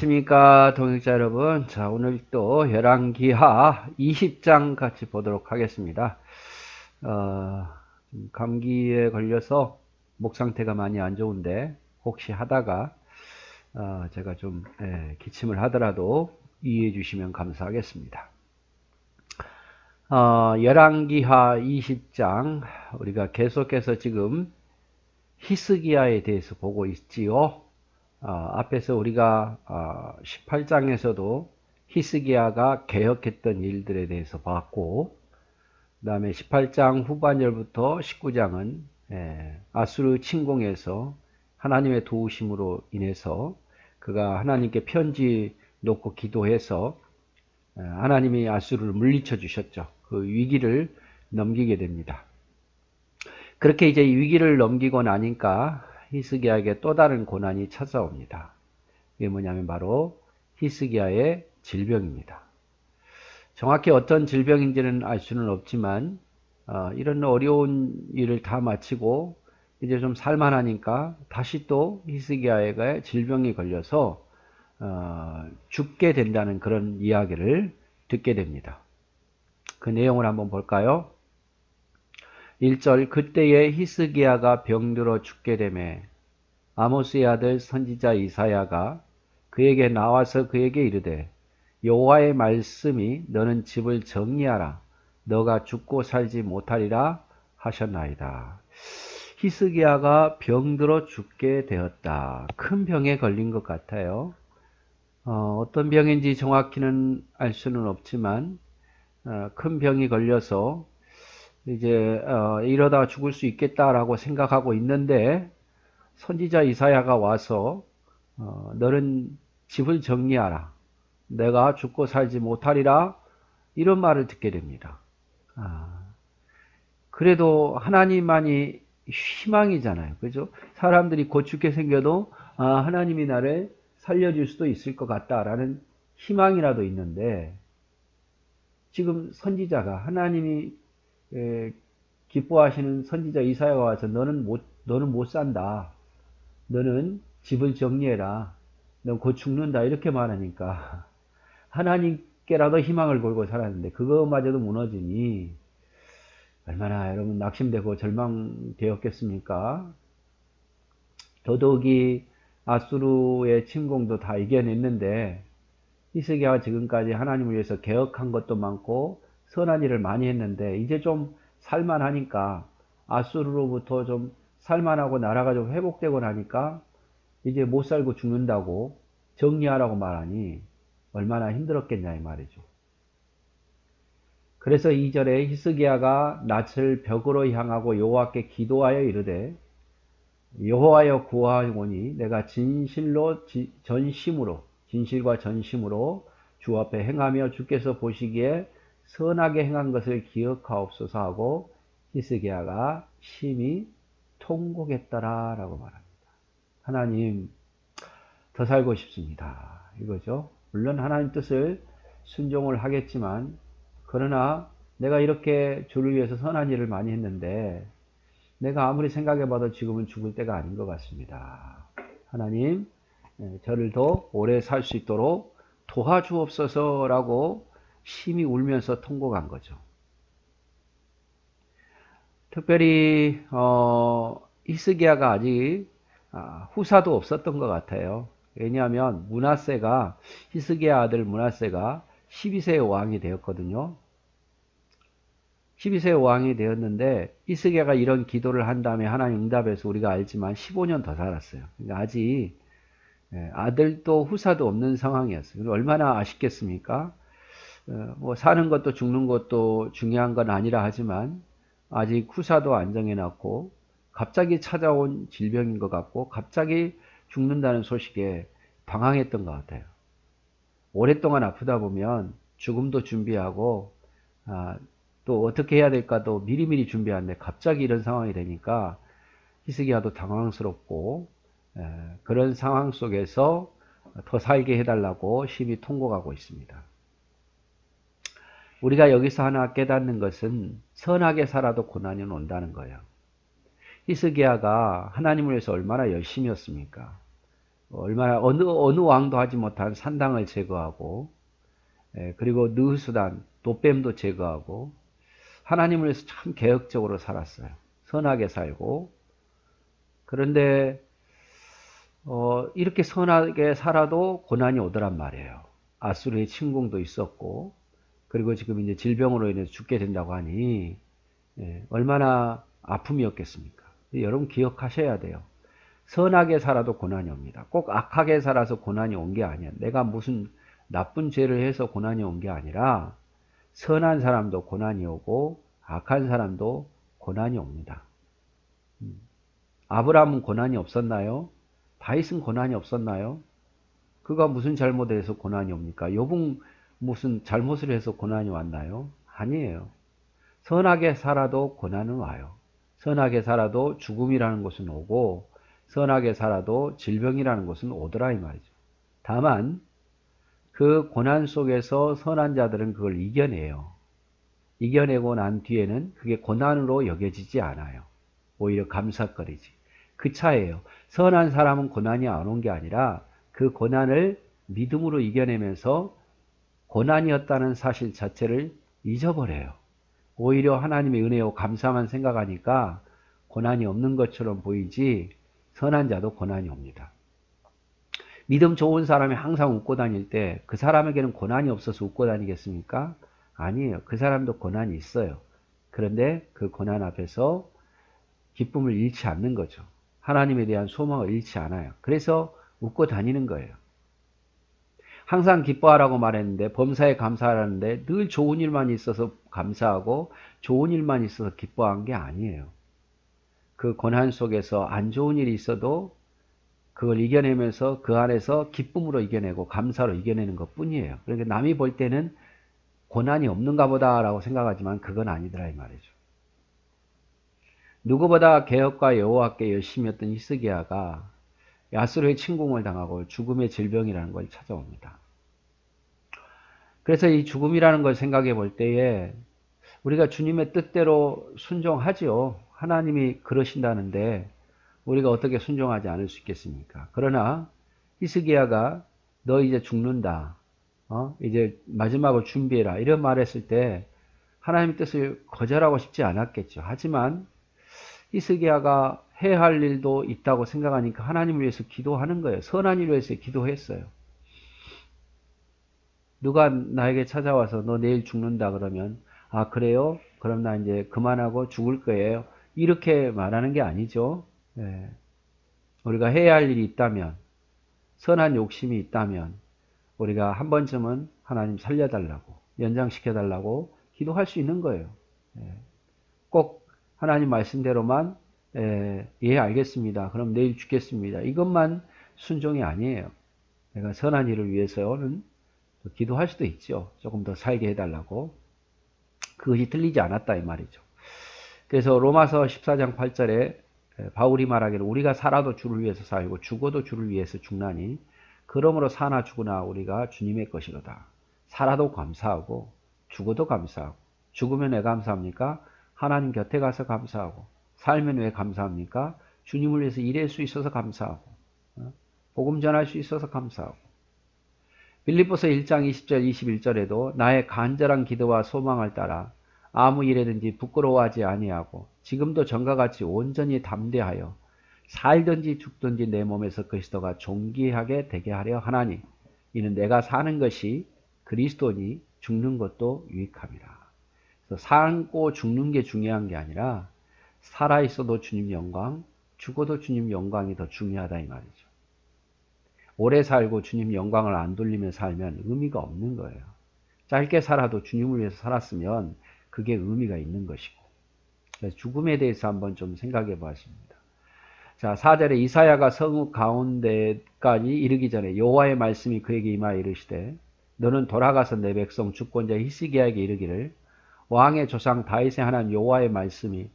안녕하십니까 동역자 여러분. 자, 오늘 또 열왕기하 20장 같이 보도록 하겠습니다. 감기에 걸려서 목 상태가 많이 안 좋은데 혹시 하다가 제가 좀 기침을 하더라도 이해해 주시면 감사하겠습니다. 열왕기하 20장 우리가 계속해서 지금 히스기야에 대해서 보고 있지요. 앞에서 우리가 18장에서도 히스기야가 개혁했던 일들에 대해서 봤고, 그 다음에 18장 후반절부터 19장은 아수르 침공에서 하나님의 도우심으로 인해서 그가 하나님께 편지 놓고 기도해서 하나님이 아수르를 물리쳐 주셨죠. 그 위기를 넘기게 됩니다. 그렇게 이제 위기를 넘기고 나니까 히스기야에게 또 다른 고난이 찾아옵니다. 이게 뭐냐면 바로 히스기야의 질병입니다. 정확히 어떤 질병인지는 알 수는 없지만 이런 어려운 일을 다 마치고 이제 좀 살만하니까 다시 또 히스기야의 질병이 걸려서 죽게 된다는 그런 이야기를 듣게 됩니다. 그 내용을 한번 볼까요? 1절 그때에 히스기야가 병들어 죽게 되매 아모스의 아들 선지자 이사야가 그에게 나와서 그에게 이르되 여호와의 말씀이 너는 집을 정리하라 너가 죽고 살지 못하리라 하셨나이다. 히스기야가 병들어 죽게 되었다. 큰 병에 걸린 것 같아요. 어떤 병인지 정확히는 알 수는 없지만 큰 병이 걸려서 이제 이러다 죽을 수 있겠다라고 생각하고 있는데 선지자 이사야가 와서 너는 집을 정리하라 내가 죽고 살지 못하리라 이런 말을 듣게 됩니다. 그래도 하나님만이 희망이잖아요. 그죠? 사람들이 곧 죽게 생겨도 하나님이 나를 살려줄 수도 있을 것 같다라는 희망이라도 있는데 지금 선지자가 하나님이 기뻐하시는 선지자 이사야가 와서 너는 못 산다. 너는 집을 정리해라. 넌 곧 죽는다. 이렇게 말하니까 하나님께라도 희망을 걸고 살았는데 그거마저도 무너지니 얼마나 여러분 낙심되고 절망되었겠습니까? 더더욱이 아수르의 침공도 다 이겨냈는데 히스기야가 지금까지 하나님을 위해서 개혁한 것도 많고 선한 일을 많이 했는데 이제 좀 살만하니까 아수르로부터 좀 살만하고 나라가 좀 회복되고 나니까 이제 못 살고 죽는다고 정리하라고 말하니 얼마나 힘들었겠냐 이 말이죠. 그래서 2절에 히스기야가 낯을 벽으로 향하고 여호와께 기도하여 이르되 여호와여 구하오니 내가 진실과 전심으로 주 앞에 행하며 주께서 보시기에 선하게 행한 것을 기억하옵소서 하고 히스기야가 심히 통곡했더라 라고 말합니다. 하나님 더 살고 싶습니다. 이거죠. 물론 하나님 뜻을 순종을 하겠지만 그러나 내가 이렇게 주를 위해서 선한 일을 많이 했는데 내가 아무리 생각해봐도 지금은 죽을 때가 아닌 것 같습니다. 하나님 저를 더 오래 살 수 있도록 도와주옵소서라고 심히 울면서 통곡한 거죠. 특별히 히스기야가 아직 후사도 없었던 것 같아요. 왜냐하면 히스기야 아들 므낫세가 12세의 왕이 되었거든요. 12세의 왕이 되었는데 히스기야가 이런 기도를 한 다음에 하나님 응답해서 우리가 알지만 15년 더 살았어요. 그러니까 아직 아들도 후사도 없는 상황이었어요. 얼마나 아쉽겠습니까? 뭐 사는 것도 죽는 것도 중요한 건 아니라 하지만 아직 후사도 안 정해놨고 갑자기 찾아온 질병인 것 같고 갑자기 죽는다는 소식에 방황했던 것 같아요. 오랫동안 아프다 보면 죽음도 준비하고 또 어떻게 해야 될까도 미리미리 준비하는데 갑자기 이런 상황이 되니까 히스기야도 당황스럽고 그런 상황 속에서 더 살게 해달라고 심히 통곡하고 있습니다. 우리가 여기서 하나 깨닫는 것은 선하게 살아도 고난이 온다는 거예요. 히스기야가 하나님을 위해서 얼마나 열심히 했습니까? 얼마나 어느 왕도 하지 못한 산당을 제거하고 그리고 느수단 노뱀도 제거하고 하나님을 위해서 참 개혁적으로 살았어요. 선하게 살고 그런데 이렇게 선하게 살아도 고난이 오더란 말이에요. 아수르의 침공도 있었고 그리고 지금 이제 질병으로 인해서 죽게 된다고 하니 얼마나 아픔이었겠습니까? 여러분 기억하셔야 돼요. 선하게 살아도 고난이 옵니다. 꼭 악하게 살아서 고난이 온 게 아니야. 내가 무슨 나쁜 죄를 해서 고난이 온 게 아니라 선한 사람도 고난이 오고 악한 사람도 고난이 옵니다. 아브라함은 고난이 없었나요? 다윗은 고난이 없었나요? 그가 무슨 잘못을 해서 고난이 옵니까? 욥은 무슨 잘못을 해서 고난이 왔나요? 아니에요. 선하게 살아도 고난은 와요. 선하게 살아도 죽음이라는 것은 오고 선하게 살아도 질병이라는 것은 오더라 이 말이죠. 다만 그 고난 속에서 선한 자들은 그걸 이겨내요. 이겨내고 난 뒤에는 그게 고난으로 여겨지지 않아요. 오히려 감사거리지. 그 차이에요. 선한 사람은 고난이 안 온 게 아니라 그 고난을 믿음으로 이겨내면서 고난이었다는 사실 자체를 잊어버려요. 오히려 하나님의 은혜요 감사만 생각하니까 고난이 없는 것처럼 보이지 선한 자도 고난이 옵니다. 믿음 좋은 사람이 항상 웃고 다닐 때 그 사람에게는 고난이 없어서 웃고 다니겠습니까? 아니에요. 그 사람도 고난이 있어요. 그런데 그 고난 앞에서 기쁨을 잃지 않는 거죠. 하나님에 대한 소망을 잃지 않아요. 그래서 웃고 다니는 거예요. 항상 기뻐하라고 말했는데 범사에 감사하라는데 늘 좋은 일만 있어서 감사하고 좋은 일만 있어서 기뻐한 게 아니에요. 그 고난 속에서 안 좋은 일이 있어도 그걸 이겨내면서 그 안에서 기쁨으로 이겨내고 감사로 이겨내는 것 뿐이에요. 그러니까 남이 볼 때는 고난이 없는가 보다라고 생각하지만 그건 아니더라 이 말이죠. 누구보다 개혁과 여호와께 열심히 했던 히스기야가 아수르의 침공을 당하고 죽음의 질병이라는 걸 찾아옵니다. 그래서 이 죽음이라는 걸 생각해 볼 때에 우리가 주님의 뜻대로 순종하지요. 하나님이 그러신다는데 우리가 어떻게 순종하지 않을 수 있겠습니까? 그러나 히스기야가 너 이제 죽는다. 이제 마지막을 준비해라. 이런 말했을 때 하나님의 뜻을 거절하고 싶지 않았겠죠. 하지만 히스기야가 해야 할 일도 있다고 생각하니까 하나님을 위해서 기도하는 거예요. 선한 일을 위해서 기도했어요. 누가 나에게 찾아와서 너 내일 죽는다 그러면 아 그래요? 그럼 나 이제 그만하고 죽을 거예요. 이렇게 말하는 게 아니죠. 우리가 해야 할 일이 있다면 선한 욕심이 있다면 우리가 한 번쯤은 하나님 살려달라고 연장시켜달라고 기도할 수 있는 거예요. 꼭 하나님 말씀대로만 예 알겠습니다. 그럼 내일 죽겠습니다. 이것만 순종이 아니에요. 내가 선한 일을 위해서는 기도할 수도 있죠. 조금 더 살게 해달라고. 그것이 틀리지 않았다 이 말이죠. 그래서 로마서 14장 8절에 바울이 말하기를 우리가 살아도 주를 위해서 살고 죽어도 주를 위해서 죽나니 그러므로 사나 죽으나 우리가 주님의 것이로다. 살아도 감사하고 죽어도 감사하고 죽으면 왜 감사합니까? 하나님 곁에 가서 감사하고 살면 왜 감사합니까? 주님을 위해서 일할 수 있어서 감사하고 복음 전할 수 있어서 감사하고 빌립보서 1장 20절 21절에도 나의 간절한 기도와 소망을 따라 아무 일에든지 부끄러워하지 아니하고 지금도 전과 같이 온전히 담대하여 살든지 죽든지 내 몸에서 그리스도가 존귀하게 되게 하려 하나니 이는 내가 사는 것이 그리스도니 죽는 것도 유익함이라. 그래서 살고 죽는 게 중요한 게 아니라 살아있어도 주님 영광, 죽어도 주님 영광이 더 중요하다 이 말이죠. 오래 살고 주님 영광을 안 돌리며 살면 의미가 없는 거예요. 짧게 살아도 주님을 위해서 살았으면 그게 의미가 있는 것이고. 그래서 죽음에 대해서 한번 좀 생각해 보았습니다. 자, 4절에 이사야가 성읍 가운데까지 이르기 전에 여호와의 말씀이 그에게 임하여 이르시되 너는 돌아가서 내 백성 주권자 히스기야에게 이르기를 왕의 조상 다윗의 하나님 여호와의 말씀이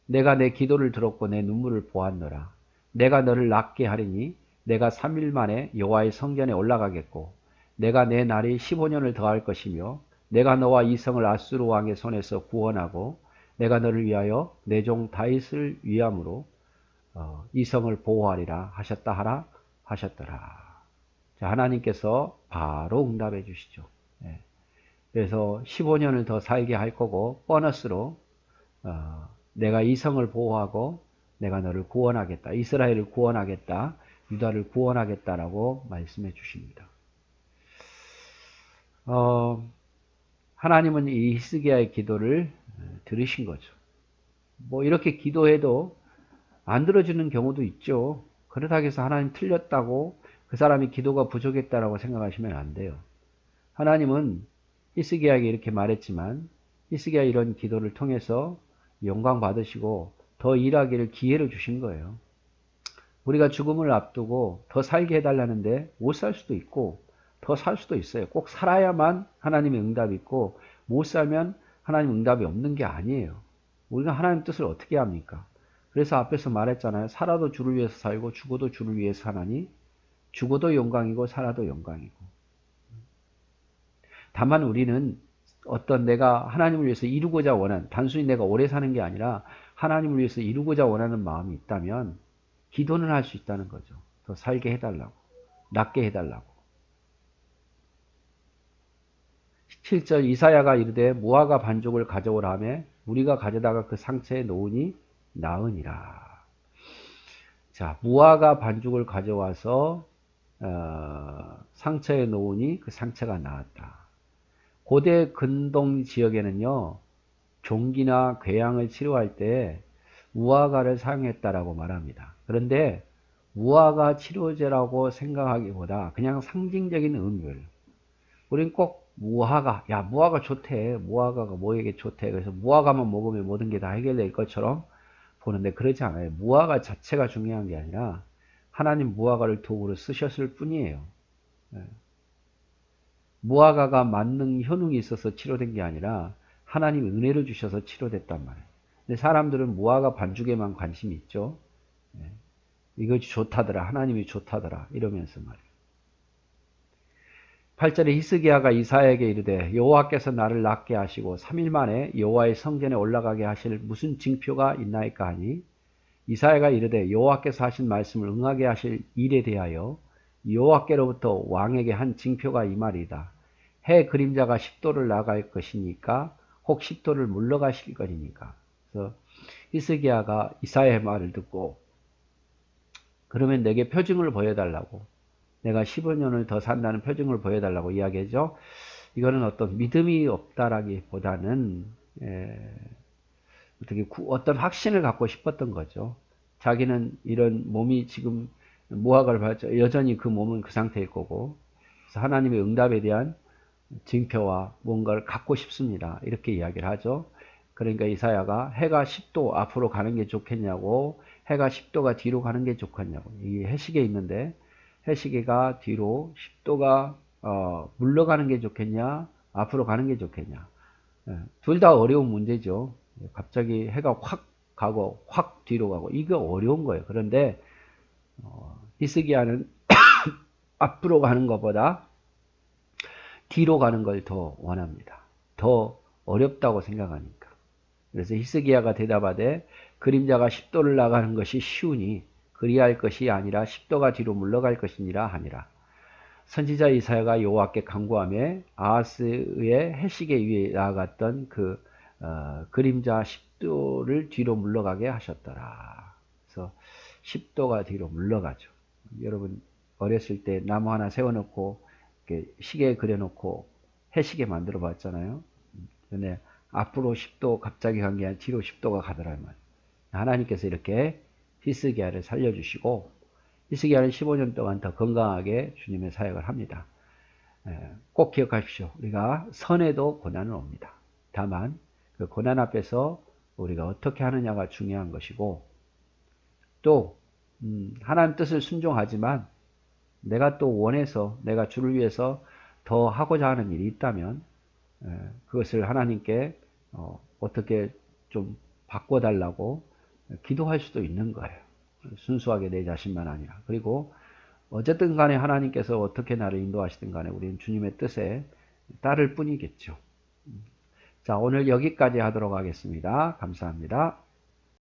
내가 내 기도를 들었고 내 눈물을 보았노라. 내가 너를 낫게 하리니 내가 3일 만에 여호와의 성전에 올라가겠고 내가 내 날이 15년을 더할 것이며 내가 너와 이 성을 아수르 왕의 손에서 구원하고 내가 너를 위하여 내 종 다윗을 위함으로 이 성을 보호하리라 하셨다 하라 하셨더라. 자, 하나님께서 바로 응답해 주시죠. 예. 그래서 15년을 더 살게 할 거고 보너스로 내가 이 성을 보호하고 내가 너를 구원하겠다. 이스라엘을 구원하겠다. 유다를 구원하겠다라고 말씀해 주십니다. 하나님은 이 히스기야의 기도를 들으신 거죠. 뭐 이렇게 기도해도 안 들어주는 경우도 있죠. 그렇다고 해서 하나님 틀렸다고 그 사람이 기도가 부족했다라고 생각하시면 안 돼요. 하나님은 히스기야에게 이렇게 말했지만 히스기야 이런 기도를 통해서 영광 받으시고 더 일하기를 기회를 주신 거예요. 우리가 죽음을 앞두고 더 살게 해달라는데 못 살 수도 있고 더 살 수도 있어요. 꼭 살아야만 하나님의 응답이 있고 못 살면 하나님 응답이 없는 게 아니에요. 우리가 하나님 뜻을 어떻게 합니까? 그래서 앞에서 말했잖아요. 살아도 주를 위해서 살고 죽어도 주를 위해서 사나니 죽어도 영광이고 살아도 영광이고. 다만 우리는 어떤 내가 하나님을 위해서 이루고자 원하는, 단순히 내가 오래 사는 게 아니라 하나님을 위해서 이루고자 원하는 마음이 있다면 기도는 할 수 있다는 거죠. 더 살게 해달라고, 낫게 해달라고. 7절 이사야가 이르되 무화과 반죽을 가져오라 하매 우리가 가져다가 그 상처에 놓으니 나으니라. 자, 무화과 반죽을 가져와서 상처에 놓으니 그 상처가 나았다. 고대 근동 지역에는요, 종기나 궤양을 치료할 때 무화과를 사용했다라고 말합니다. 그런데 무화과 치료제라고 생각하기보다 그냥 상징적인 의미를, 우린 꼭 무화과, 야 무화과 좋대, 무화과가 뭐에게 좋대, 그래서 무화과만 먹으면 모든 게 다 해결될 것처럼 보는데 그렇지 않아요. 무화과 자체가 중요한 게 아니라 하나님 무화과를 도구로 쓰셨을 뿐이에요. 무화과가 만능 효능이 있어서 치료된 게 아니라 하나님 은혜를 주셔서 치료됐단 말이에요. 근데 사람들은 무화과 반죽에만 관심이 있죠. 이것이 좋다더라, 하나님이 좋다더라 이러면서 말이에요. 8절에 히스기야가 이사야에게 이르되 여호와께서 나를 낫게 하시고 3일 만에 여호와의 성전에 올라가게 하실 무슨 징표가 있나이까 하니 이사야가 이르되 여호와께서 하신 말씀을 응하게 하실 일에 대하여 여호와께로부터 왕에게 한 징표가 이 말이다. 해 그림자가 10도를 나갈 것이니까 혹 10도를 물러가실 것이니까. 그래서 히스기야가 이사야의 말을 듣고 그러면 내게 표징을 보여달라고, 내가 15년을 더 산다는 표징을 보여달라고 이야기하죠. 이거는 어떤 믿음이 없다라기보다는 어떤 확신을 갖고 싶었던 거죠. 자기는 이런 몸이 지금 무화과를 받죠. 여전히 그 몸은 그 상태일 거고, 그래서 하나님의 응답에 대한 징표와 뭔가를 갖고 싶습니다. 이렇게 이야기를 하죠. 그러니까 이사야가 해가 10도 앞으로 가는 게 좋겠냐고, 해가 10도가 뒤로 가는 게 좋겠냐고. 이 해시계 있는데 해시계가 뒤로 10도가 물러가는 게 좋겠냐, 앞으로 가는 게 좋겠냐. 둘 다 어려운 문제죠. 갑자기 해가 확 가고 확 뒤로 가고 이거 어려운 거예요. 그런데 히스기야는 앞으로 가는 것보다 뒤로 가는 걸 더 원합니다. 더 어렵다고 생각하니까. 그래서 히스기야가 대답하되 그림자가 10도를 나가는 것이 쉬우니 그리할 것이 아니라 10도가 뒤로 물러갈 것이니라 하니라. 선지자 이사야가 여호와께 간구하며 아하스의 해시계 위에 나아갔던 그 그림자 10도를 뒤로 물러가게 하셨더라. 그래서 10도가 뒤로 물러가죠. 여러분 어렸을 때 나무 하나 세워놓고 이렇게 시계에 그려놓고 해시계 만들어 봤잖아요. 근데 앞으로 10도 갑자기 간 게 아니라 뒤로 10도가 가더라면 하나님께서 이렇게 히스기야를 살려주시고 히스기야는 15년 동안 더 건강하게 주님의 사역을 합니다. 꼭 기억하십시오. 우리가 선에도 고난은 옵니다. 다만 그 고난 앞에서 우리가 어떻게 하느냐가 중요한 것이고, 또 하나님 뜻을 순종하지만 내가 또 원해서 내가 주를 위해서 더 하고자 하는 일이 있다면 그것을 하나님께 어떻게 좀 바꿔달라고 기도할 수도 있는 거예요. 순수하게 내 자신만 아니라. 그리고 어쨌든 간에 하나님께서 어떻게 나를 인도하시든 간에 우리는 주님의 뜻에 따를 뿐이겠죠. 자, 오늘 여기까지 하도록 하겠습니다. 감사합니다.